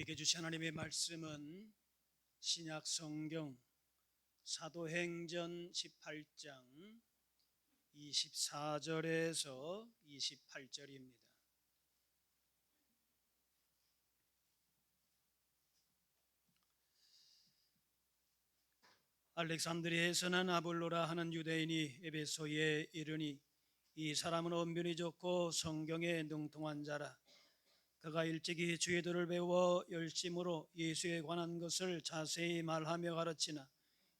우리에게 주신 하나님의 말씀은 신약 성경 사도행전 18장 24절에서 28절입니다. 알렉산드리아에서 난 아볼로라 하는 유대인이 에베소에 이르니 이 사람은 언변이 좋고 성경에 능통한 자라. 그가 일찍이 주의도를 배워 열심으로 예수에 관한 것을 자세히 말하며 가르치나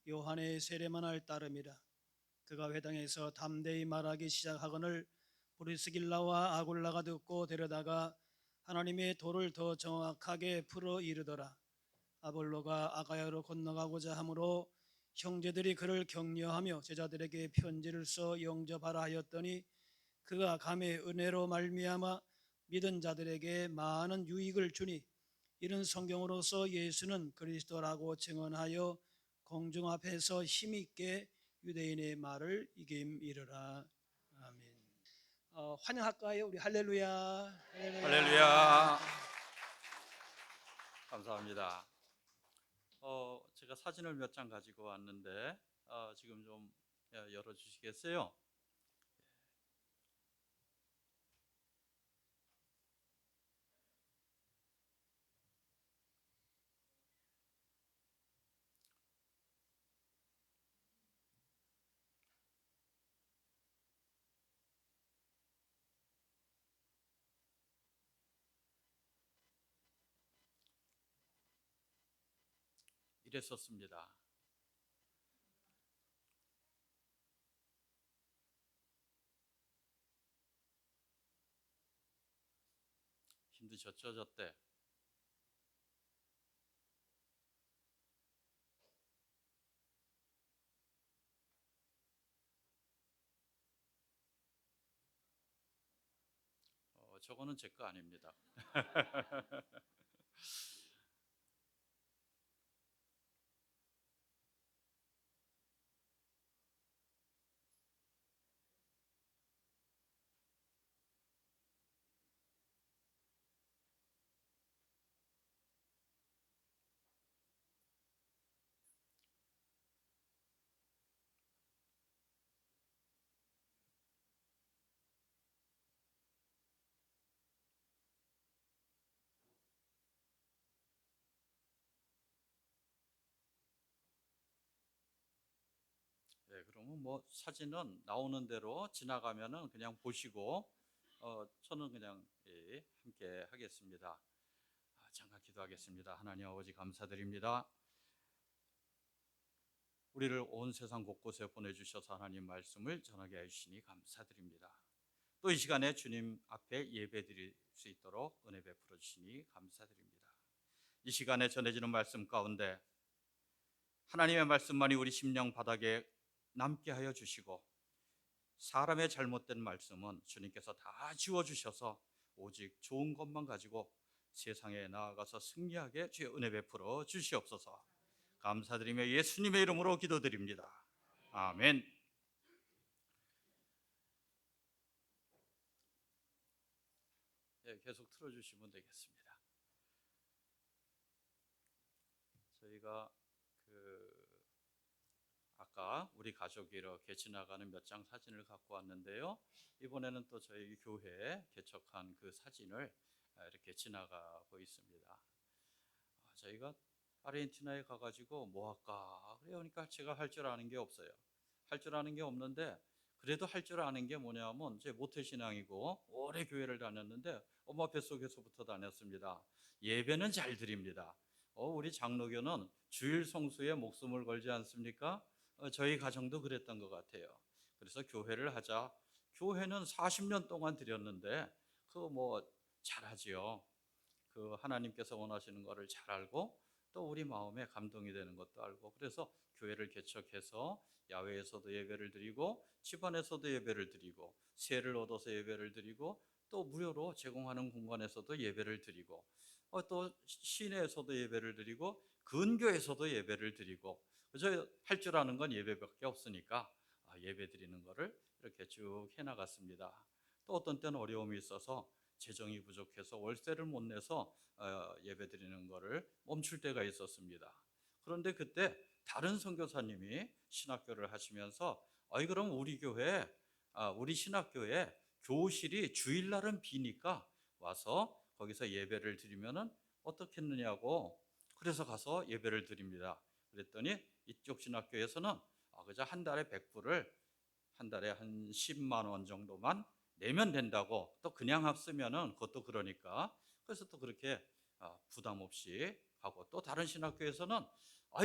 요한의 세례만 할 따름이라. 그가 회당에서 담대히 말하기 시작하거늘 브리스길라와 아굴라가 듣고 데려다가 하나님의 도를 더 정확하게 풀어 이르더라. 아볼로가 아가야로 건너가고자 하므로 형제들이 그를 격려하며 제자들에게 편지를 써 영접하라 하였더니 그가 감히 은혜로 말미암아 믿은 자들에게 많은 유익을 주니 이런 성경으로서 예수는 그리스도라고 증언하여 공중 앞에서 힘있게 유대인의 말을 이김이르라. 아멘. 환영할까요? 우리 할렐루야. 할렐루야. 감사합니다. 제가 사진을 몇 장 가지고 왔는데 지금 좀 열어주시겠어요? 이랬었습니다. 힘드셨죠, 저 때? 저거는 제 거 아닙니다. 네, 그러면 뭐 사진은 나오는 대로 지나가면은 그냥 보시고 저는 그냥 함께 하겠습니다. 잠깐 기도하겠습니다. 하나님 아버지 감사드립니다. 우리를 온 세상 곳곳에 보내주셔서 하나님 말씀을 전하게 해주시니 감사드립니다. 또 이 시간에 주님 앞에 예배드릴 수 있도록 은혜 베풀어 주시니 감사드립니다. 이 시간에 전해지는 말씀 가운데 하나님의 말씀만이 우리 심령 바닥에 남게 하여 주시고 사람의 잘못된 말씀은 주님께서 다 지워주셔서 오직 좋은 것만 가지고 세상에 나아가서 승리하게 주의 은혜 베풀어 주시옵소서. 감사드리며 예수님의 이름으로 기도드립니다. 아멘. 계속 틀어주시면 되겠습니다. 저희가 아까 우리 가족이 이렇게 지나가는 몇 장 사진을 갖고 왔는데요. 이번에는 또 저희 교회에 개척한 그 사진을 이렇게 지나가고 있습니다. 저희가 아르헨티나에 가가지고 뭐 할까 그러니까 제가 할 줄 아는 게 없어요. 할 줄 아는 게 없는데 그래도 할 줄 아는 게 뭐냐면 제 모태신앙이고 오래 교회를 다녔는데 엄마 뱃속에서부터 다녔습니다. 예배는 잘 드립니다. 우리 장로교는 주일 성수에 목숨을 걸지 않습니까? 저희 가정도 그랬던 것 같아요. 그래서 교회를 하자. 교회는 40년 동안 드렸는데 그거 뭐 잘하지요. 그 하나님께서 원하시는 것을 잘 알고 또 우리 마음에 감동이 되는 것도 알고 그래서 교회를 개척해서 야외에서도 예배를 드리고 집안에서도 예배를 드리고 세를 얻어서 예배를 드리고 또 무료로 제공하는 공간에서도 예배를 드리고 또 시내에서도 예배를 드리고 근교에서도 예배를 드리고 저 할 줄 아는 건 예배밖에 없으니까 예배 드리는 거를 이렇게 쭉 해나갔습니다. 또 어떤 때는 어려움이 있어서 재정이 부족해서 월세를 못 내서 예배 드리는 것을 멈출 때가 있었습니다. 그런데 그때 다른 선교사님이 신학교를 하시면서 그럼 우리 신학교에 교실이 주일날은 비니까 와서 거기서 예배를 드리면은 어떻겠느냐고, 그래서 가서 예배를 드립니다. 그랬더니 이쪽 신학교에서는 그저 한 달에 100불을 한 달에 한 10만 원 정도만 내면 된다고, 또 그냥 합쓰면은 그것도 그러니까, 그래서 또 그렇게 부담 없이 하고, 또 다른 신학교에서는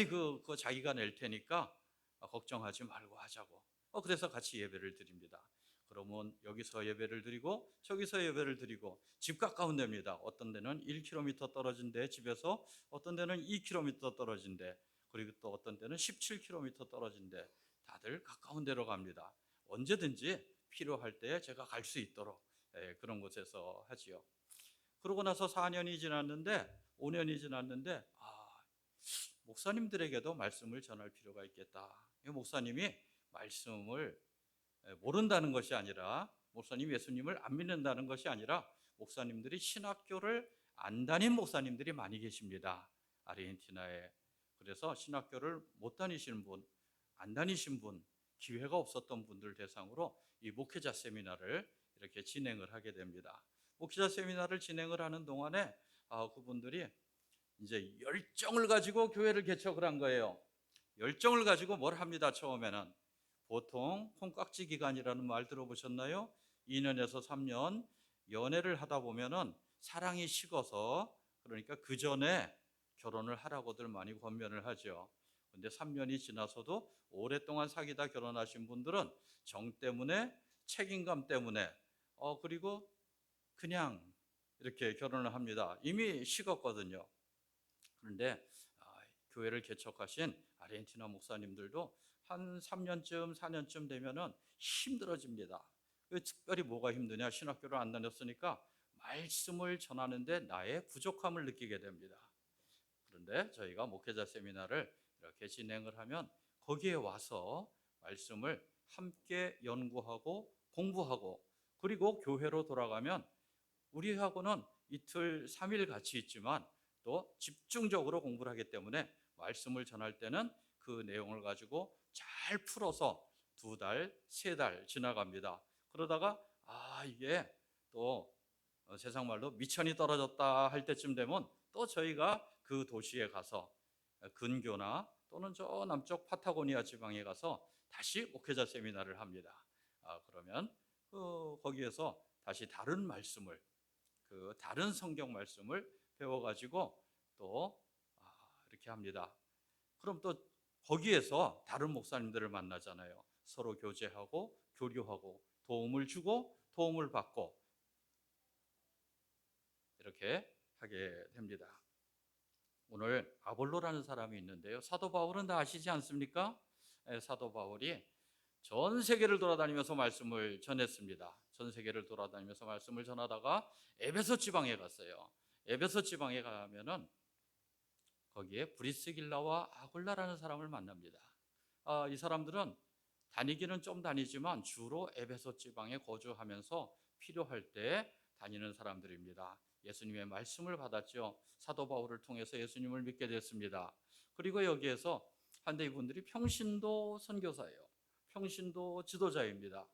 그거 자기가 낼 테니까 걱정하지 말고 하자고, 그래서 같이 예배를 드립니다. 그러면 여기서 예배를 드리고 저기서 예배를 드리고, 집 가까운 데입니다. 어떤 데는 1km 떨어진 데 집에서, 어떤 데는 2km 떨어진 데, 그리고 또 어떤 데는 17km 떨어진 데, 다들 가까운 데로 갑니다. 언제든지 필요할 때 제가 갈 수 있도록 그런 곳에서 하지요. 그러고 나서 4년이 지났는데, 5년이 지났는데, 목사님들에게도 말씀을 전할 필요가 있겠다. 목사님이 말씀을 모른다는 것이 아니라, 목사님 예수님을 안 믿는다는 것이 아니라, 목사님들이 신학교를 안 다닌 목사님들이 많이 계십니다, 아르헨티나에. 그래서 신학교를 못 다니시는 분, 안 다니신 분, 기회가 없었던 분들 대상으로 이 목회자 세미나를 이렇게 진행을 하게 됩니다. 목회자 세미나를 진행을 하는 동안에 그분들이 이제 열정을 가지고 교회를 개척을 한 거예요. 열정을 가지고 뭘 합니다. 처음에는 보통 콩깍지 기간이라는 말 들어보셨나요? 2년에서 3년 연애를 하다 보면은 사랑이 식어서, 그러니까 그 전에 결혼을 하라고들 많이 권면을 하죠. 근데 3년이 지나서도 오랫동안 사귀다 결혼하신 분들은 정 때문에, 책임감 때문에, 그리고 그냥 이렇게 결혼을 합니다. 이미 식었거든요. 그런데 교회를 개척하신 아르헨티나 목사님들도 한 3년쯤 4년쯤 되면은 힘들어집니다. 특별히 뭐가 힘드냐? 신학교를 안 다녔으니까 말씀을 전하는데 나의 부족함을 느끼게 됩니다. 그런데 저희가 목회자 세미나를 이렇게 진행을 하면 거기에 와서 말씀을 함께 연구하고 공부하고, 그리고 교회로 돌아가면 우리하고는 이틀 3일 같이 있지만 또 집중적으로 공부를 하기 때문에 말씀을 전할 때는 그 내용을 가지고 잘 풀어서 2달, 3달 지나갑니다. 그러다가 이게 또 세상 말로 미천이 떨어졌다 할 때쯤 되면 또 저희가 그 도시에 가서 근교나 또는 저 남쪽 파타고니아 지방에 가서 다시 목회자 세미나를 합니다. 그러면 거기에서 다시 다른 말씀을, 다른 성경 말씀을 배워가지고 또 이렇게 합니다. 그럼 또 거기에서 다른 목사님들을 만나잖아요. 서로 교제하고 교류하고 도움을 주고 도움을 받고 이렇게 하게 됩니다. 오늘 아볼로라는 사람이 있는데요, 사도 바울은 다 아시지 않습니까? 사도 바울이 전 세계를 돌아다니면서 말씀을 전했습니다. 전 세계를 돌아다니면서 말씀을 전하다가 에베소 지방에 갔어요. 에베소 지방에 가면은 거기에 브리스길라와 아굴라라는 사람을 만납니다. 이 사람들은 다니기는 좀 다니지만 주로 에베소 지방에 거주하면서 필요할 때 다니는 사람들입니다. 예수님의 말씀을 받았죠. 사도 바울을 통해서 예수님을 믿게 됐습니다. 그리고 여기에서 한데 이분들이 평신도 선교사예요. 평신도 지도자입니다.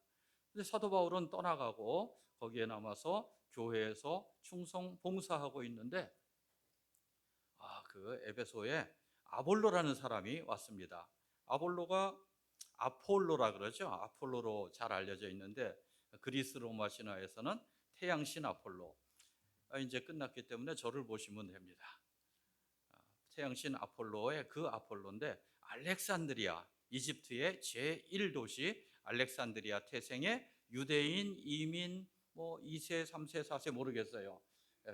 근데 사도 바울은 떠나가고 거기에 남아서 교회에서 충성 봉사하고 있는데 그 에베소에 아볼로라는 사람이 왔습니다. 아볼로가 아폴로라 그러죠. 아폴로로 잘 알려져 있는데 그리스 로마 신화에서는 태양신 아폴로. 이제 끝났기 때문에 저를 보시면 됩니다. 태양신 아폴로의 그 아폴로인데 알렉산드리아, 이집트의 제1도시 알렉산드리아 태생의 유대인 이민 2세, 3세, 4세 모르겠어요.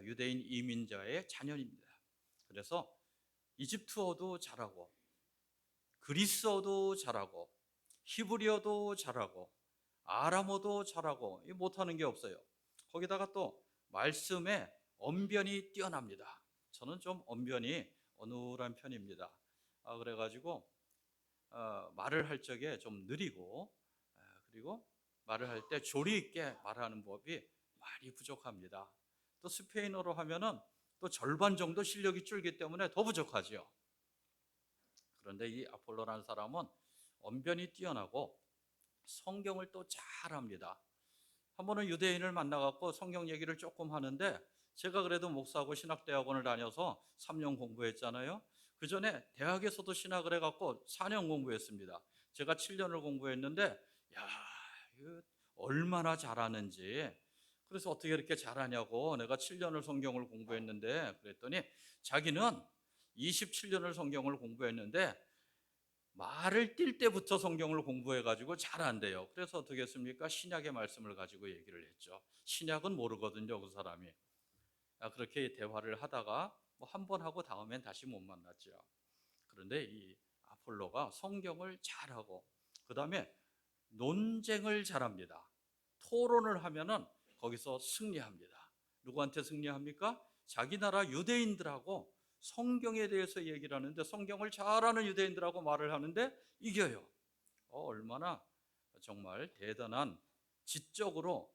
유대인 이민자의 자녀입니다. 그래서 이집트어도 잘하고 그리스어도 잘하고 히브리어도 잘하고 아람어도 잘하고 못하는 게 없어요. 거기다가 또 말씀에 언변이 뛰어납니다. 저는 좀 언변이 어눌한 편입니다. 그래가지고 말을 할 적에 좀 느리고, 그리고 말을 할 때 조리 있게 말하는 법이 많이 부족합니다. 또 스페인어로 하면은 또 절반 정도 실력이 줄기 때문에 더 부족하지요. 그런데 이 아폴로라는 사람은 언변이 뛰어나고 성경을 또 잘합니다. 한 번은 유대인을 만나갖고 성경 얘기를 조금 하는데, 제가 그래도 목사하고 신학대학원을 다녀서 3년 공부했잖아요. 그 전에 대학에서도 신학을 해갖고 4년 공부했습니다. 제가 7년을 공부했는데, 야, 이거 얼마나 잘하는지. 그래서 어떻게 이렇게 잘하냐고, 내가 7년을 성경을 공부했는데, 그랬더니 자기는 27년을 성경을 공부했는데 말을 띌 때부터 성경을 공부해가지고 잘한대요. 그래서 어떻게 했습니까? 신약의 말씀을 가지고 얘기를 했죠. 신약은 모르거든요, 그 사람이. 그렇게 대화를 하다가 뭐 한 번 하고 다음엔 다시 못 만났죠. 그런데 이 아폴로가 성경을 잘하고, 그 다음에 논쟁을 잘합니다. 토론을 하면은 거기서 승리합니다. 누구한테 승리합니까? 자기 나라 유대인들하고 성경에 대해서 얘기를 하는데, 성경을 잘 아는 유대인들하고 말을 하는데 이겨요. 얼마나 정말 대단한, 지적으로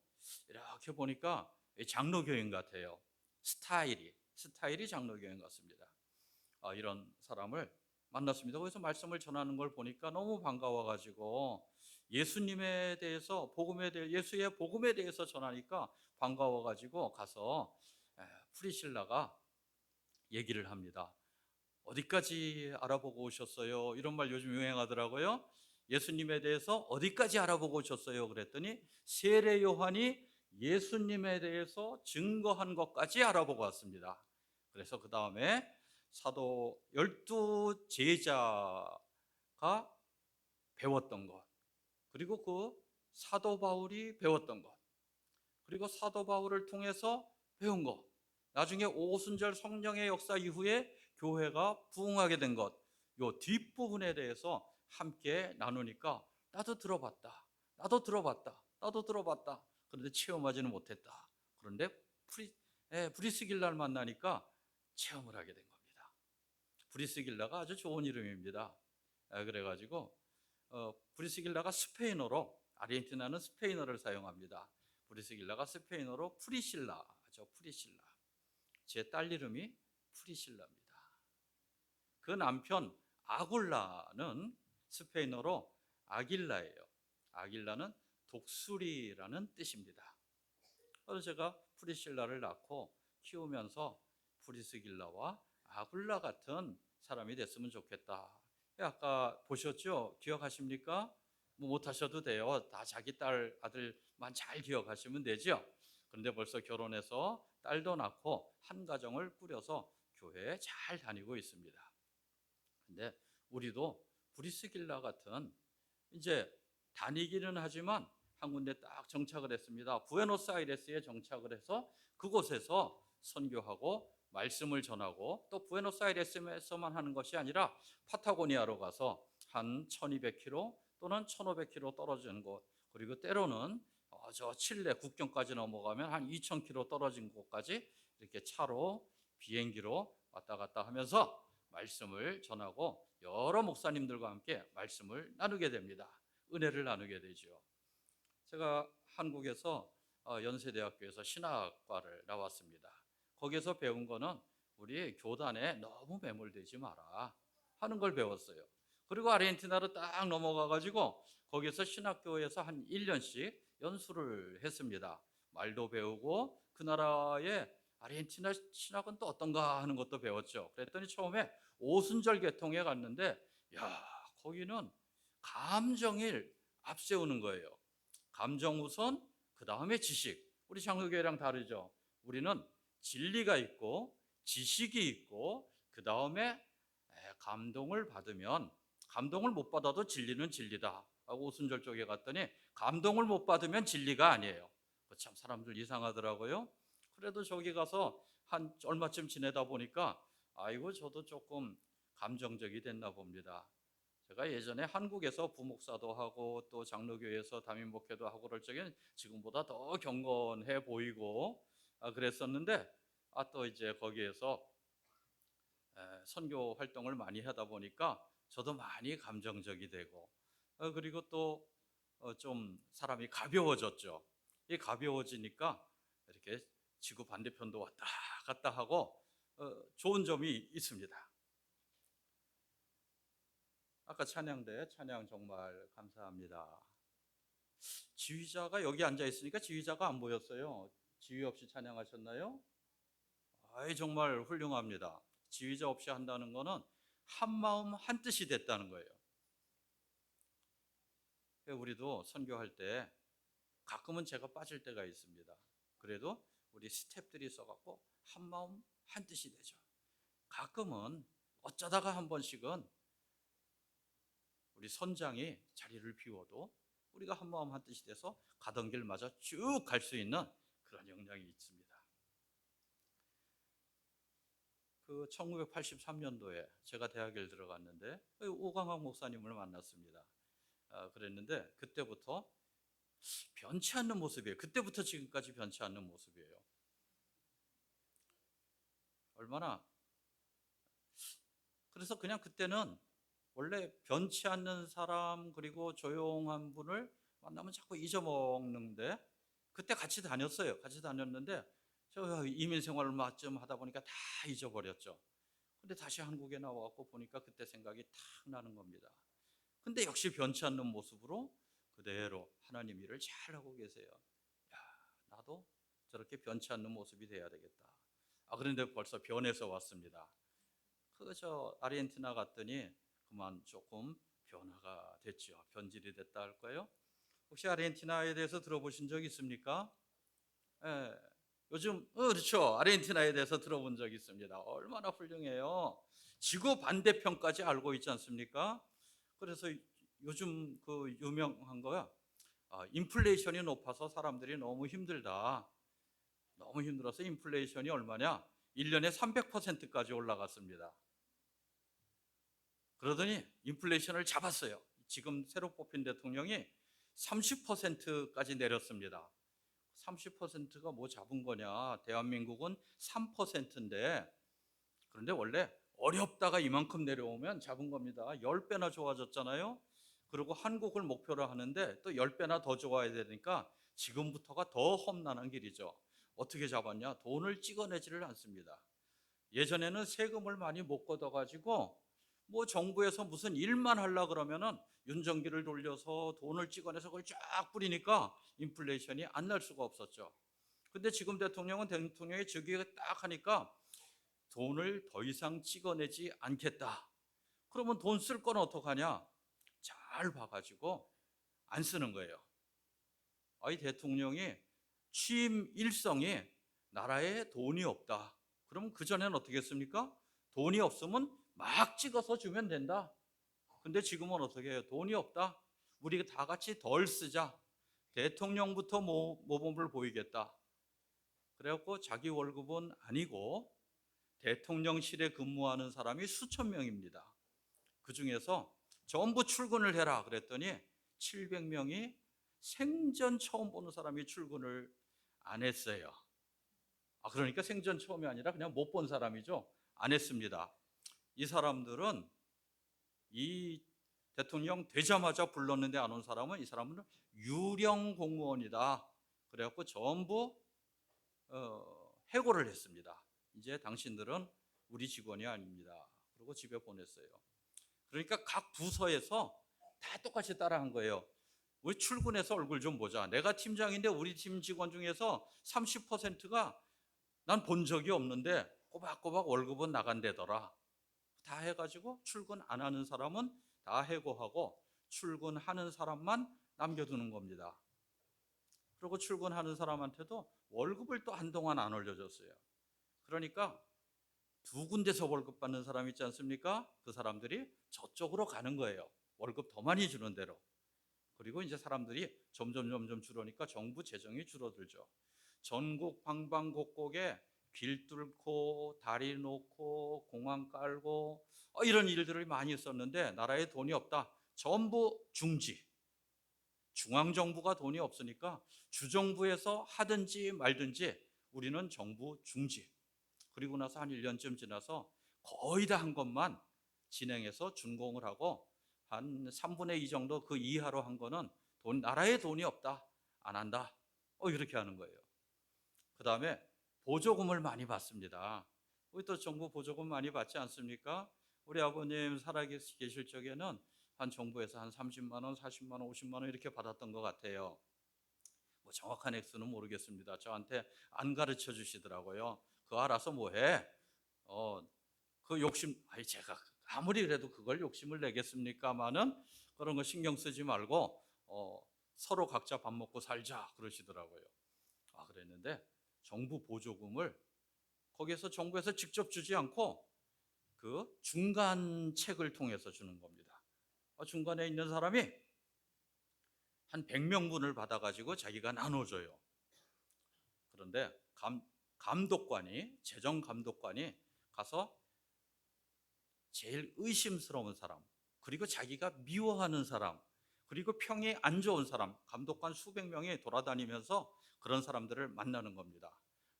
이렇게 보니까 장로교인 같아요. 스타일이 장로교인 같습니다. 이런 사람을 만났습니다. 거기서 말씀을 전하는 걸 보니까 너무 반가워가지고 예수님에 대해서, 예수의 복음에 대해서 전하니까 반가워가지고 가서 프리실라가 얘기를 합니다. 어디까지 알아보고 오셨어요? 이런 말 요즘 유행하더라고요. 예수님에 대해서 어디까지 알아보고 오셨어요? 그랬더니 세례 요한이 예수님에 대해서 증거한 것까지 알아보고 왔습니다. 그래서 그 다음에 사도 12 제자가 배웠던 것, 그리고 그 사도 바울이 배웠던 것, 그리고 사도 바울을 통해서 배운 것, 나중에 오순절 성령의 역사 이후에 교회가 부흥하게 된 것, 요 뒷부분에 대해서 함께 나누니까 나도 들어봤다, 나도 들어봤다. 그런데 체험하지는 못했다. 그런데 브리스길라를 만나니까 체험을 하게 된 겁니다. 브리스길라가 아주 좋은 이름입니다. 그래가지고 브리스길라가 스페인어로, 아르헨티나는 스페인어를 사용합니다. 브리스길라가 스페인어로 프리실라죠. 프리실라. 제 딸 이름이 프리실라입니다. 그 남편 아굴라는 스페인어로 아길라예요. 아길라는 독수리라는 뜻입니다. 그래서 제가 프리실라를 낳고 키우면서 프리스길라와 아굴라 같은 사람이 됐으면 좋겠다. 아까 보셨죠? 기억하십니까? 뭐 못하셔도 돼요. 다 자기 딸, 아들만 잘 기억하시면 되죠. 그런데 벌써 결혼해서 딸도 낳고 한 가정을 꾸려서 교회에 잘 다니고 있습니다. 근데 우리도 브리스길라 같은, 이제 다니기는 하지만 한 군데 딱 정착을 했습니다. 부에노스아이레스에 정착을 해서 그곳에서 선교하고 말씀을 전하고, 또 부에노스아이레스에서만 하는 것이 아니라 파타고니아로 가서 한 1200km 또는 1500km 떨어진 곳, 그리고 때로는 저 칠레 국경까지 넘어가면 한 2000km 떨어진 곳까지 이렇게 차로, 비행기로 왔다 갔다 하면서 말씀을 전하고 여러 목사님들과 함께 말씀을 나누게 됩니다. 은혜를 나누게 되죠. 제가 한국에서 연세대학교에서 신학과를 나왔습니다. 거기서 배운 거는 우리 교단에 너무 매몰되지 마라 하는 걸 배웠어요. 그리고 아르헨티나로 딱 넘어가 가지고 거기서 신학교에서 한 1년씩 연수를 했습니다. 말도 배우고 그 나라의 아르헨티나 신학은 또 어떤가 하는 것도 배웠죠. 그랬더니 처음에 오순절 계통에 갔는데, 야, 거기는 감정을 앞세우는 거예요. 감정 우선, 그 다음에 지식. 우리 장로교회랑 다르죠. 우리는 진리가 있고 지식이 있고, 그 다음에 감동을 받으면, 감동을 못 받아도 진리는 진리다 하고 오순절 쪽에 갔더니 감동을 못 받으면 진리가 아니에요. 참 사람들 이상하더라고요. 그래도 저기 가서 한 얼마쯤 지내다 보니까 아이고, 저도 조금 감정적이 됐나 봅니다. 제가 예전에 한국에서 부목사도 하고 또 장로교회에서 담임 목회도 하고 그럴 적엔 지금보다 더 경건해 보이고 그랬었는데, 또 이제 거기에서 선교 활동을 많이 하다 보니까 저도 많이 감정적이 되고, 그리고 또 좀 사람이 가벼워졌죠. 이 가벼워지니까 이렇게 지구 반대편도 왔다 갔다 하고 좋은 점이 있습니다. 아까 찬양대 찬양 정말 감사합니다. 지휘자가 여기 앉아 있으니까 지휘자가 안 보였어요. 지휘 없이 찬양하셨나요? 아이, 정말 훌륭합니다. 지휘자 없이 한다는 거는 한 마음 한 뜻이 됐다는 거예요. 우리도 선교할 때 가끔은 제가 빠질 때가 있습니다. 그래도 우리 스태프들이 써갖고 한 마음 한 뜻이 되죠. 가끔은 어쩌다가 한 번씩은 우리 선장이 자리를 비워도 우리가 한 마음 한 뜻이 돼서 가던 길마저 쭉 갈 수 있는 그런 역량이 있습니다. 그 1983년도에 제가 대학을 들어갔는데 오광학 목사님을 만났습니다. 그랬는데 그때부터 변치 않는 모습이에요. 그때부터 지금까지 변치 않는 모습이에요. 얼마나, 그래서 그냥 그때는 원래 변치 않는 사람 그리고 조용한 분을 만나면 자꾸 잊어먹는데, 그때 같이 다녔어요. 같이 다녔는데 저 이민 생활을 좀 하다 보니까 다 잊어버렸죠. 근데 다시 한국에 나와갖고 보니까 그때 생각이 탁 나는 겁니다. 근데 역시 변치 않는 모습으로 그대로 하나님 일을 잘하고 계세요. 야, 나도 저렇게 변치 않는 모습이 돼야 되겠다. 그런데 벌써 변해서 왔습니다. 저 아르헨티나 갔더니 그만 조금 변화가 됐죠. 변질이 됐다 할까요? 혹시 아르헨티나에 대해서 들어보신 적 있습니까? 예, 요즘 그렇죠. 아르헨티나에 대해서 들어본 적 있습니다. 얼마나 훌륭해요. 지구 반대편까지 알고 있지 않습니까? 그래서 요즘 그 유명한 거야. 인플레이션이 높아서 사람들이 너무 힘들다. 너무 힘들어서 인플레이션이 얼마냐? 1년에 300%까지 올라갔습니다. 그러더니 인플레이션을 잡았어요. 지금 새로 뽑힌 대통령이 30%까지 내렸습니다. 30%가 뭐 잡은 거냐? 대한민국은 3%인데, 그런데 원래 어렵다가 이만큼 내려오면 잡은 겁니다. 10배나 좋아졌잖아요. 그리고 한국을 목표로 하는데 또 10배나 더 좋아야 되니까 지금부터가 더 험난한 길이죠. 어떻게 잡았냐? 돈을 찍어내지를 않습니다. 예전에는 세금을 많이 못 걷어가지고 뭐 정부에서 무슨 일만 하려고 그러면은 윤정기를 돌려서 돈을 찍어내서 그걸 쫙 뿌리니까 인플레이션이 안 날 수가 없었죠. 근데 지금 대통령은 대통령의 즉위가 딱 하니까 돈을 더 이상 찍어내지 않겠다. 그러면 돈 쓸 건 어떡하냐? 잘 봐가지고 안 쓰는 거예요. 이 대통령이 취임 일성이 나라에 돈이 없다. 그럼 그전에는 어떻게 했습니까? 돈이 없으면 막 찍어서 주면 된다. 근데 지금은 어떻게 해요? 돈이 없다. 우리 다 같이 덜 쓰자. 대통령부터 모범을 보이겠다. 그래갖고 자기 월급은 아니고 대통령실에 근무하는 사람이 수천 명입니다. 그 중에서 전부 출근을 해라 그랬더니 700명이 생전 처음 보는 사람이 출근을 안 했어요. 그러니까 생전 처음이 아니라 그냥 못 본 사람이죠. 안 했습니다. 이 사람들은 이 대통령 되자마자 불렀는데 안 온 사람은, 이 사람은 유령 공무원이다. 그래갖고 전부 해고를 했습니다. 이제 당신들은 우리 직원이 아닙니다. 그리고 집에 보냈어요. 그러니까 각 부서에서 다 똑같이 따라한 거예요. 우리 출근해서 얼굴 좀 보자. 내가 팀장인데 우리 팀 직원 중에서 30%가 난 본 적이 없는데 꼬박꼬박 월급은 나간대더라. 다 해가지고 출근 안 하는 사람은 다 해고하고 출근하는 사람만 남겨두는 겁니다. 그리고 출근하는 사람한테도 월급을 또 한동안 안 올려줬어요. 그러니까 두 군데서 월급 받는 사람 있지 않습니까? 그 사람들이 저쪽으로 가는 거예요. 월급 더 많이 주는 대로. 그리고 이제 사람들이 점점 줄으니까 정부 재정이 줄어들죠. 전국 방방곡곡에 길 뚫고 다리 놓고 공항 깔고 이런 일들을 많이 했었는데 나라에 돈이 없다. 전부 중지. 중앙정부가 돈이 없으니까 주정부에서 하든지 말든지 우리는 정부 중지. 그리고 나서 한 1년쯤 지나서 거의 다 한 것만 진행해서 준공을 하고 한 3분의 2 정도 그 이하로 한 거는 나라에 돈이 없다. 안 한다. 이렇게 하는 거예요. 그 다음에 보조금을 많이 받습니다. 우리 또 정부 보조금 많이 받지 않습니까? 우리 아버님 살아계실 적에는 한 정부에서 한 30만 원, 40만 원, 50만 원 이렇게 받았던 것 같아요. 뭐 정확한 액수는 모르겠습니다. 저한테 안 가르쳐 주시더라고요. 그거 알아서 뭐해? 그 욕심, 아니 제가 아무리 그래도 그걸 욕심을 내겠습니까마는 그런 거 신경 쓰지 말고 서로 각자 밥 먹고 살자 그러시더라고요. 그랬는데 정부 보조금을 거기에서 정부에서 직접 주지 않고 그 중간책을 통해서 주는 겁니다. 중간에 있는 사람이 한 100명분을 받아가지고 자기가 나눠줘요. 그런데 감독관이, 재정감독관이 가서 제일 의심스러운 사람, 그리고 자기가 미워하는 사람, 그리고 평이 안 좋은 사람, 감독관 수백 명이 돌아다니면서 그런 사람들을 만나는 겁니다.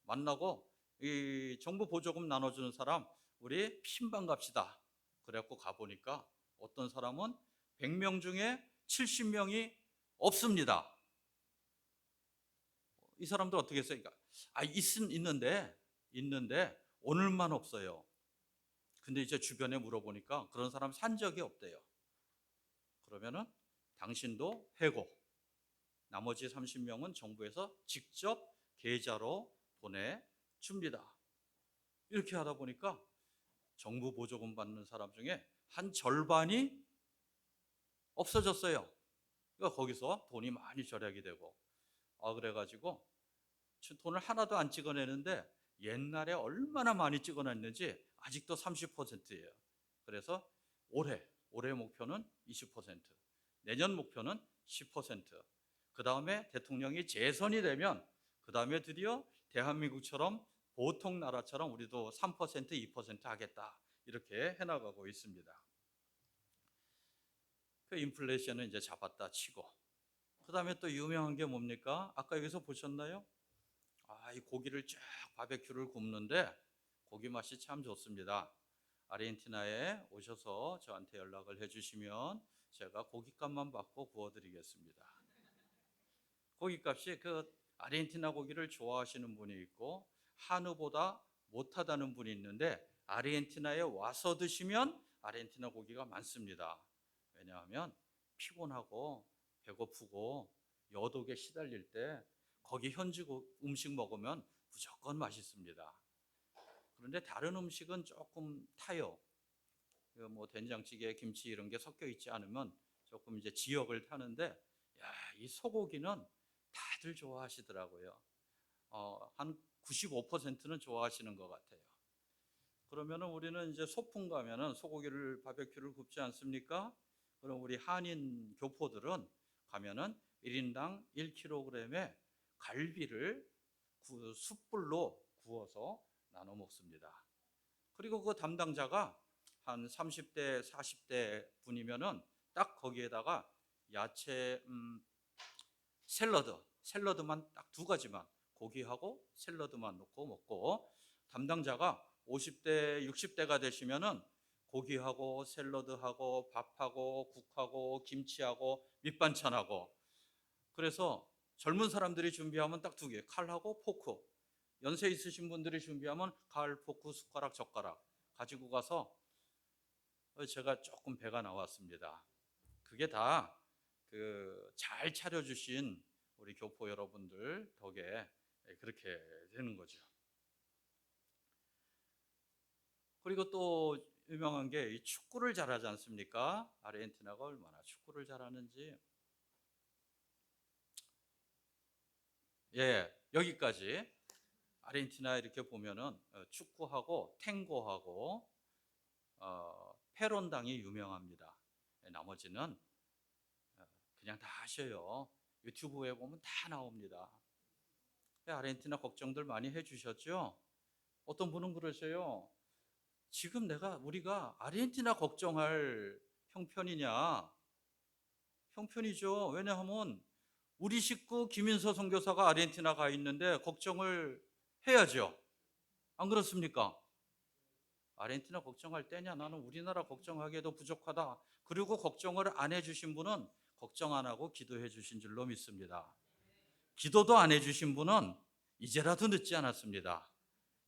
만나고 이 정부 보조금 나눠주는 사람, 우리 핀방 갑시다. 그래갖고 가보니까 어떤 사람은 100명 중에 70명이 없습니다. 이 사람들 어떻게 했어요? 있는데 오늘만 없어요. 근데 이제 주변에 물어보니까 그런 사람 산 적이 없대요. 그러면은 당신도 해고, 나머지 30명은 정부에서 직접 계좌로 보내줍니다. 이렇게 하다 보니까 정부 보조금 받는 사람 중에 한 절반이 없어졌어요. 그러니까 거기서 돈이 많이 절약이 되고, 그래가지고 돈을 하나도 안 찍어내는데 옛날에 얼마나 많이 찍어냈는지 아직도 30%예요. 그래서 올해 목표는 20%, 내년 목표는 10%, 그 다음에 대통령이 재선이 되면 그 다음에 드디어 대한민국처럼 보통 나라처럼 우리도 3%, 2% 하겠다 이렇게 해나가고 있습니다. 그 인플레이션은 이제 잡았다 치고, 그 다음에 또 유명한 게 뭡니까? 아까 여기서 보셨나요? 이 고기를 쫙 바베큐를 굽는데 고기 맛이 참 좋습니다. 아르헨티나에 오셔서 저한테 연락을 해주시면 제가 고깃값만 받고 구워드리겠습니다. 고깃값이 그 아르헨티나 고기를 좋아하시는 분이 있고 한우보다 못하다는 분이 있는데 아르헨티나에 와서 드시면 아르헨티나 고기가 많습니다. 왜냐하면 피곤하고 배고프고 여독에 시달릴 때 거기 현지 음식 먹으면 무조건 맛있습니다. 그런데 다른 음식은 조금 타요. 뭐 된장찌개, 김치 이런 게 섞여 있지 않으면 조금 이제 지역을 타는데, 이 소고기는 다들 좋아하시더라고요. 한 95%는 좋아하시는 것 같아요. 그러면은 우리는 이제 소풍 가면은 소고기를 바베큐를 굽지 않습니까? 그럼 우리 한인 교포들은 가면은 1인당 1kg에 갈비를 숯불로 구워서 나눠 먹습니다. 그리고 그 담당자가 한 30대, 40대 분이면은 딱 거기에다가 야채, 샐러드만 딱 두 가지만, 고기하고 샐러드만 넣고 먹고, 담당자가 50대, 60대가 되시면은 고기하고 샐러드하고 밥하고 국하고 김치하고 밑반찬하고, 그래서 젊은 사람들이 준비하면 딱 두 개, 칼하고 포크. 연세 있으신 분들이 준비하면 칼, 포크, 숟가락, 젓가락 가지고 가서, 제가 조금 배가 나왔습니다. 그게 다 그 잘 차려주신 우리 교포 여러분들 덕에 그렇게 되는 거죠. 그리고 또 유명한 게 이 축구를 잘하지 않습니까? 아르헨티나가 얼마나 축구를 잘하는지. 여기까지. 아르헨티나 이렇게 보면은 축구하고 탱고하고 페론당이 유명합니다. 나머지는 그냥 다 하셔요. 유튜브에 보면 다 나옵니다. 아르헨티나 걱정들 많이 해주셨죠? 어떤 분은 그러셔요. 지금 우리가 아르헨티나 걱정할 형편이냐? 형편이죠. 왜냐하면 우리 식구 김인서 선교사가 아르헨티나 가 있는데 걱정을 해야죠. 안 그렇습니까? 아르헨티나 걱정할 때냐? 나는 우리나라 걱정하기에도 부족하다. 그리고 걱정을 안 해주신 분은 걱정 안 하고 기도해 주신 줄로 믿습니다. 기도도 안 해주신 분은 이제라도 늦지 않았습니다.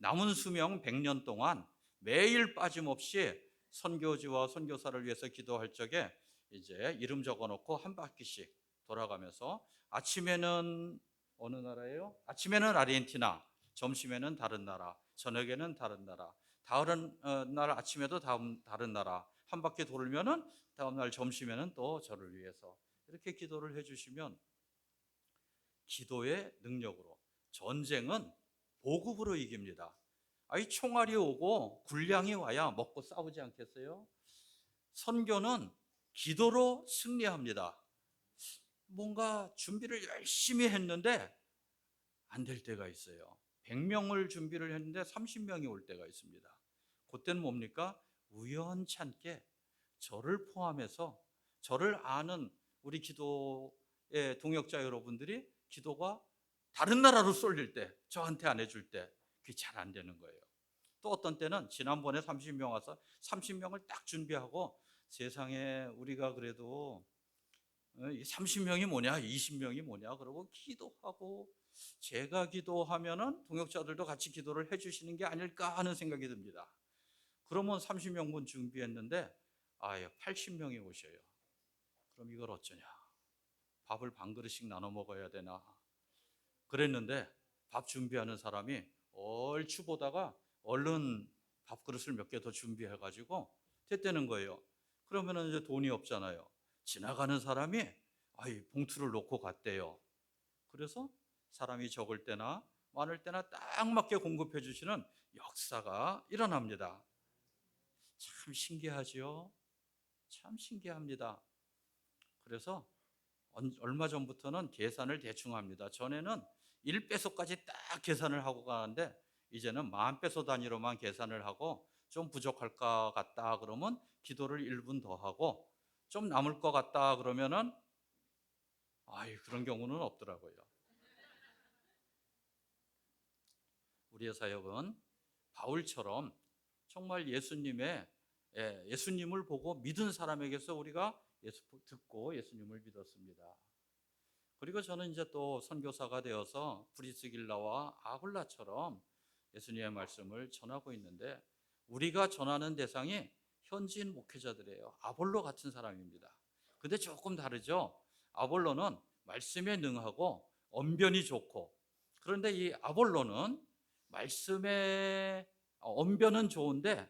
남은 수명 100년 동안 매일 빠짐없이 선교지와 선교사를 위해서 기도할 적에 이제 이름 적어 놓고 한 바퀴씩 돌아가면서 아침에는 어느 나라예요? 아침에는 아르헨티나, 점심에는 다른 나라, 저녁에는 다른 나라, 다른 날 아침에도 다른 나라 한 바퀴 돌면은 다음 날 점심에는 또 저를 위해서 이렇게 기도를 해주시면 기도의 능력으로 전쟁은 보급으로 이깁니다. 아이 총알이 오고 군량이 와야 먹고 싸우지 않겠어요? 선교는 기도로 승리합니다. 뭔가 준비를 열심히 했는데 안 될 때가 있어요. 100명을 준비를 했는데 30명이 올 때가 있습니다. 그때는 뭡니까? 우연찮게 저를 포함해서 저를 아는 우리 기도의 동역자 여러분들이 기도가 다른 나라로 쏠릴 때, 저한테 안 해줄 때 그게 잘 안 되는 거예요. 또 어떤 때는 지난번에 30명 와서 30명을 딱 준비하고 세상에 우리가 그래도 30명이 뭐냐 20명이 뭐냐 그러고 기도하고 제가 기도하면은 동역자들도 같이 기도를 해주시는 게 아닐까 하는 생각이 듭니다. 그러면 30명분 준비했는데 80명이 오셔요. 그럼 이걸 어쩌냐? 밥을 반 그릇씩 나눠 먹어야 되나? 그랬는데 밥 준비하는 사람이 얼추 보다가 얼른 밥그릇을 몇 개 더 준비해가지고 됐다는 거예요. 그러면은 이제 돈이 없잖아요. 지나가는 사람이 봉투를 놓고 갔대요. 그래서 사람이 적을 때나 많을 때나 딱 맞게 공급해 주시는 역사가 일어납니다. 참 신기하지요? 참 신기합니다. 그래서 얼마 전부터는 계산을 대충 합니다. 전에는 1배소까지 딱 계산을 하고 가는데 이제는 10,000배소 단위로만 계산을 하고 좀 부족할 것 같다 그러면 기도를 1분 더 하고 좀 남을 것 같다 그러면은 그런 경우는 없더라고요. 우리의 사역은 바울처럼 정말 예수님을 보고 믿은 사람에게서 우리가 듣고 예수님을 믿었습니다. 그리고 저는 이제 또 선교사가 되어서 브리스길라와 아굴라처럼 예수님의 말씀을 전하고 있는데 우리가 전하는 대상이 현지인 목회자들이에요. 아볼로 같은 사람입니다. 근데 조금 다르죠. 아볼로는 말씀에 능하고 언변이 좋고 그런데 이 아볼로는 말씀에 언변은 좋은데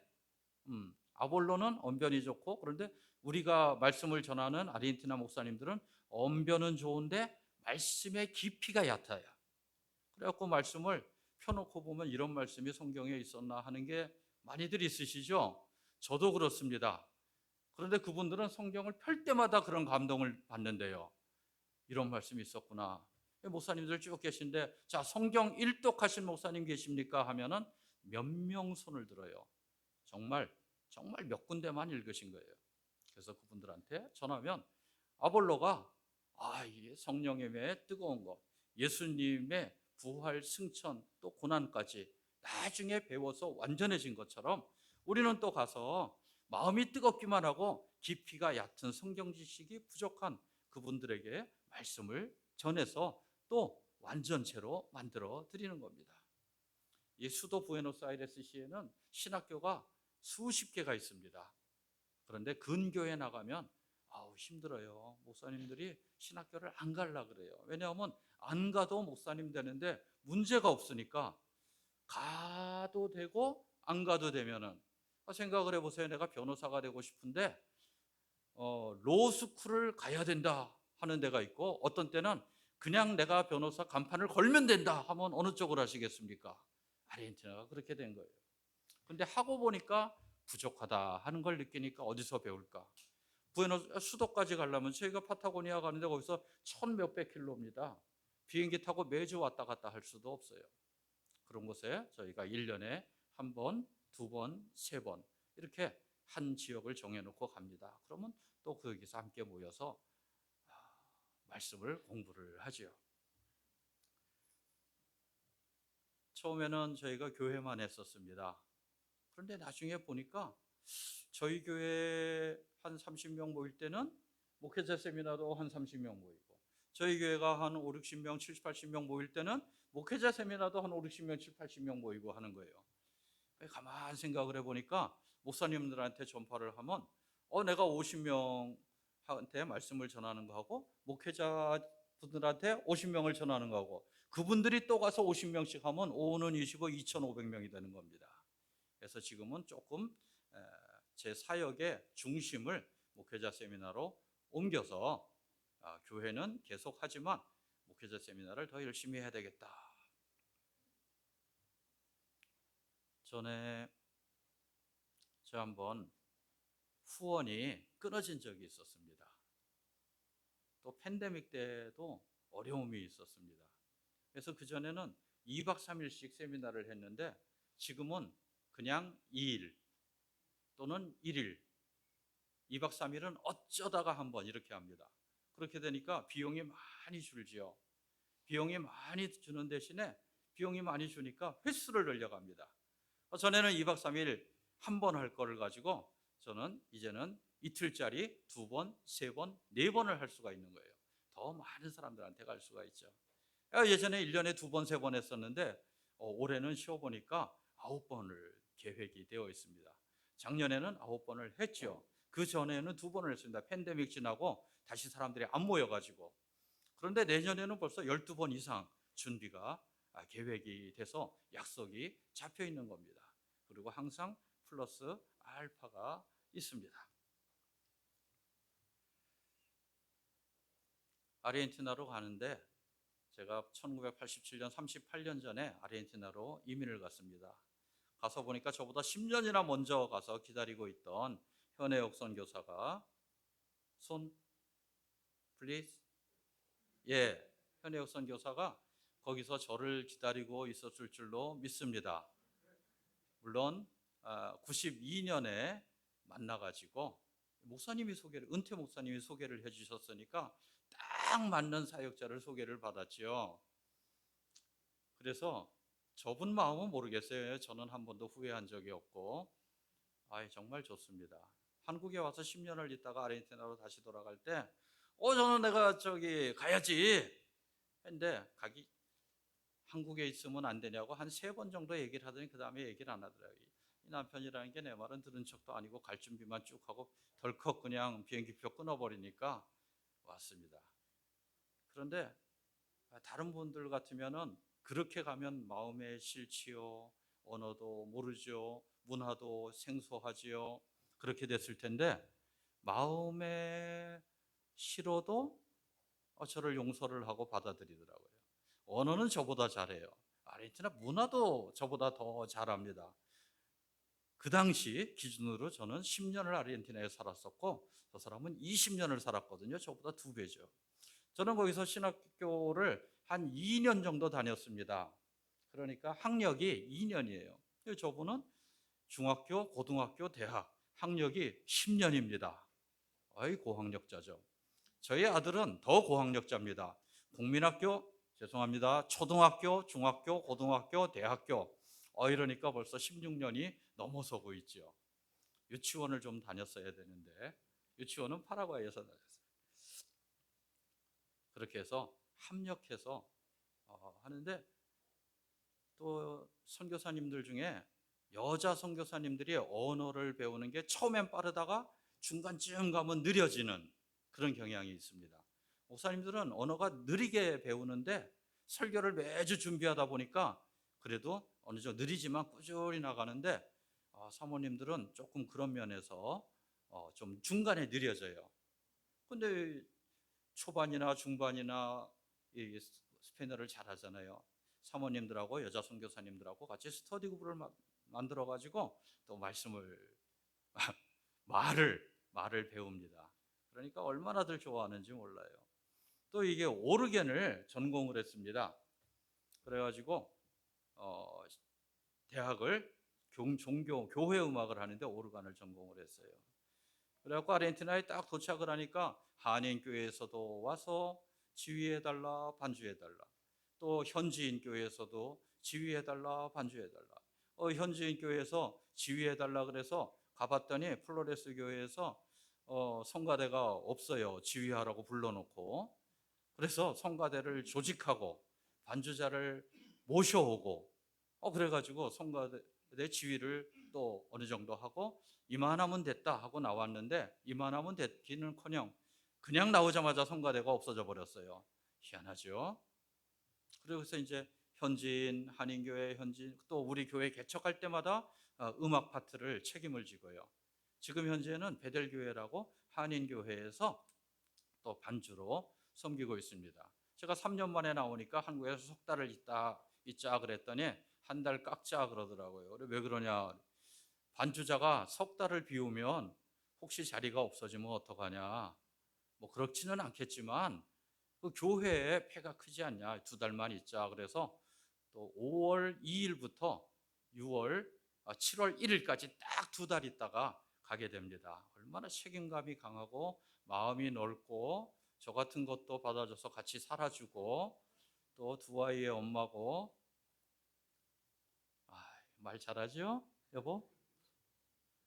아볼로는 언변이 좋고 그런데 우리가 말씀을 전하는 아르헨티나 목사님들은 언변은 좋은데 말씀의 깊이가 얕아요. 그래갖고 말씀을 펴놓고 보면 이런 말씀이 성경에 있었나 하는 게 많이들 있으시죠? 저도 그렇습니다. 그런데 그분들은 성경을 펼 때마다 그런 감동을 받는데요. 이런 말씀이 있었구나. 목사님들 쭉 계신데 자 성경 일독하신 목사님 계십니까? 하면은 몇 명 손을 들어요. 정말 몇 군데만 읽으신 거예요. 그래서 그분들한테 전하면 아볼로가 이게 성령의 뜨거운 것, 예수님의 부활, 승천, 또 고난까지 나중에 배워서 완전해진 것처럼 우리는 또 가서 마음이 뜨겁기만 하고 깊이가 얕은 성경 지식이 부족한 그분들에게 말씀을 전해서 또 완전체로 만들어 드리는 겁니다. 이 수도 부에노스아이레스시에는 신학교가 수십 개가 있습니다. 그런데 근교에 나가면 힘들어요. 목사님들이 신학교를 안 가려 그래요. 왜냐하면 안 가도 목사님 되는데 문제가 없으니까 가도 되고 안 가도 되면은 생각을 해보세요. 내가 변호사가 되고 싶은데 로스쿨을 가야 된다 하는 데가 있고 어떤 때는 그냥 내가 변호사 간판을 걸면 된다 하면 어느 쪽을 하시겠습니까? 아르헨티나가 그렇게 된 거예요. 근데 하고 보니까 부족하다 하는 걸 느끼니까 어디서 배울까? 수도까지 가려면 저희가 파타고니아 가는데 거기서 1,000몇백 킬로입니다. 비행기 타고 매주 왔다 갔다 할 수도 없어요. 그런 곳에 저희가 1년에 한 번, 두 번, 세 번 이렇게 한 지역을 정해놓고 갑니다. 그러면 또 거기서 함께 모여서 말씀을 공부를 하죠. 처음에는 저희가 교회만 했었습니다. 그런데 나중에 보니까 저희 교회 한 30명 모일 때는 목회자 세미나도 한 30명 모이고 저희 교회가 한 5, 60명, 70, 80명 모일 때는 목회자 세미나도 한 5, 60명, 7, 80명 모이고 하는 거예요. 가만 생각을 해보니까 목사님들한테 전파를 하면 내가 50명한테 말씀을 전하는 거하고 목회자분들한테 50명을 전하는 거하고 그분들이 또 가서 50명씩 하면 5는 25, 2,500명이 되는 겁니다. 그래서 지금은 조금 제 사역의 중심을 목회자 세미나로 옮겨서 교회는 계속하지만 목회자 세미나를 더 열심히 해야 되겠다. 전에 저 한번 후원이 끊어진 적이 있었습니다. 또 팬데믹 때도 어려움이 있었습니다. 그래서 그전에는 2박 3일씩 세미나를 했는데 지금은 그냥 2일 또는 1일, 2박 3일은 어쩌다가 한번 이렇게 합니다. 그렇게 되니까 비용이 많이 줄지요. 비용이 많이 주는 대신에 비용이 많이 주니까 횟수를 늘려갑니다. 전에는 2박 3일 한 번 할 거를 가지고 저는 이제는 이틀짜리 2번, 3번, 4번을 할 수가 있는 거예요. 더 많은 사람들한테 갈 수가 있죠. 예전에 1년에 2번, 3번 했었는데 올해는 쉬어보니까 9번을 계획이 되어 있습니다. 작년에는 9번을 했죠. 그 전에는 2번을 했습니다. 팬데믹 지나고 다시 사람들이 안 모여가지고. 그런데 내년에는 벌써 12번 이상 준비가 계획이 돼서 약속이 잡혀 있는 겁니다. 그리고 항상 플러스 알파가 있습니다. 아르헨티나로 가는데 제가 1987년 38년 전에 아르헨티나로 이민을 갔습니다. 가서 보니까 저보다 10년이나 먼저 가서 기다리고 있던 현혜옥 선교사가 손 플리즈 현혜옥 선교사가 거기서 저를 기다리고 있었을 줄로 믿습니다. 물론 92년에 만나가지고 은퇴 목사님이 소개를 해주셨으니까 딱 맞는 사역자를 소개를 받았지요. 그래서 저분 마음은 모르겠어요. 저는 한 번도 후회한 적이 없고 정말 좋습니다. 한국에 와서 10년을 있다가 아르헨티나로 다시 돌아갈 때 저는 내가 저기 가야지 했는데 한국에 있으면 안 되냐고 한 3번 정도 얘기를 하더니 그 다음에 얘기를 안 하더라고요. 이 남편이라는 게 내 말은 들은 척도 아니고 갈 준비만 쭉 하고 덜컥 그냥 비행기표 끊어버리니까 왔습니다. 그런데 다른 분들 같으면은 그렇게 가면 마음에 싫지요. 언어도 모르죠. 문화도 생소하지요. 그렇게 됐을 텐데 마음에 싫어도 저를 용서를 하고 받아들이더라고요. 언어는 저보다 잘해요. 아르헨티나 문화도 저보다 더 잘합니다. 그 당시 기준으로 저는 10년을 아르헨티나에 살았었고 저 사람은 20년을 살았거든요. 저보다 2배죠. 저는 거기서 신학교를 한 2년 정도 다녔습니다. 그러니까 학력이 2년이에요. 저분은 중학교, 고등학교, 대학 학력이 10년입니다. 고학력자죠. 저희 아들은 더 고학력자입니다. 국민학교, 죄송합니다. 초등학교, 중학교, 고등학교, 대학교. 이러니까 벌써 16년이 넘어서고 있죠. 유치원을 좀 다녔어야 되는데 유치원은 파라과이에서 다녔어요. 그렇게 해서 합력해서 하는데 또 선교사님들 중에 여자 선교사님들이 언어를 배우는 게 처음엔 빠르다가 중간쯤 가면 느려지는 그런 경향이 있습니다. 목사님들은 언어가 느리게 배우는데 설교를 매주 준비하다 보니까 그래도 어느 정도 느리지만 꾸준히 나가는데 사모님들은 조금 그런 면에서 좀 중간에 느려져요. 근데 초반이나 중반이나 이 스페인어를 잘하잖아요. 사모님들하고 여자 선교사님들하고 같이 스터디 그룹을 만들어 가지고 또 말을 배웁니다. 그러니까 얼마나들 좋아하는지 몰라요. 또 이게 오르겐을 전공을 했습니다. 그래가지고 대학을 교회 음악을 하는데 오르간을 전공을 했어요. 그래갖고 아르헨티나에 딱 도착을 하니까 한인교회에서도 와서 지휘해달라, 반주해달라. 또 현지인 교회에서도 지휘해달라, 반주해달라. 현지인 교회에서 지휘해달라 그래서 가봤더니 플로레스 교회에서 성가대가 없어요. 지휘하라고 불러놓고. 그래서 성가대를 조직하고 반주자를 모셔오고 그래가지고 성가대 지휘를 또 어느 정도 하고 이만하면 됐다 하고 나왔는데 이만하면 됐기는커녕 그냥 나오자마자 성가대가 없어져 버렸어요. 희한하죠. 그래서 이제 현지인, 한인교회 현지인 또 우리 교회 개척할 때마다 음악 파트를 책임을 지고요. 지금 현재는 베델교회라고 한인교회에서 또 반주로 섬기고 있습니다. 제가 3년 만에 나오니까 한국에서 석 달을 있자 그랬더니 한 달 깎자 그러더라고요. 왜 그러냐? 반주자가 석 달을 비우면 혹시 자리가 없어지면 어떡하냐? 뭐 그렇지는 않겠지만 그 교회에 폐가 크지 않냐? 2달만 있자. 그래서 또 5월 2일부터 7월 1일까지 딱 2달 있다가 가게 됩니다. 얼마나 책임감이 강하고 마음이 넓고 저 같은 것도 받아줘서 같이 살아주고 또 2아이의 엄마고 말 잘하죠? 여보?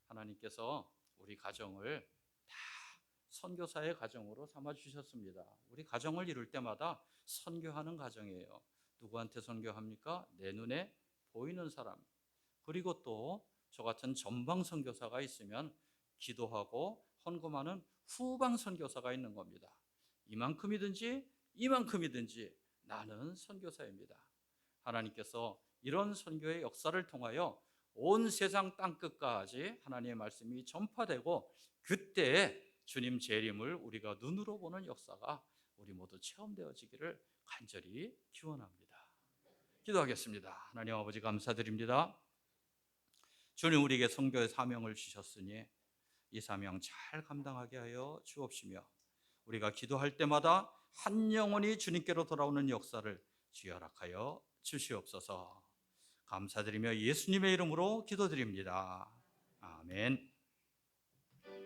하나님께서 우리 가정을 다 선교사의 가정으로 삼아주셨습니다. 우리 가정을 이룰 때마다 선교하는 가정이에요. 누구한테 선교합니까? 내 눈에 보이는 사람. 그리고 또 저 같은 전방 선교사가 있으면 기도하고 헌금하는 후방 선교사가 있는 겁니다. 이만큼이든지 나는 선교사입니다. 하나님께서 이런 선교의 역사를 통하여 온 세상 땅끝까지 하나님의 말씀이 전파되고 그때 주님 재림을 우리가 눈으로 보는 역사가 우리 모두 체험되어지기를 간절히 기원합니다. 기도하겠습니다. 하나님 아버지 감사드립니다. 주님 우리에게 선교의 사명을 주셨으니 이 사명 잘 감당하게 하여 주옵시며 우리가 기도할 때마다 한 영혼이 주님께로 돌아오는 역사를 주여 허락하여 주시옵소서. 감사드리며 예수님의 이름으로 기도드립니다. 아멘.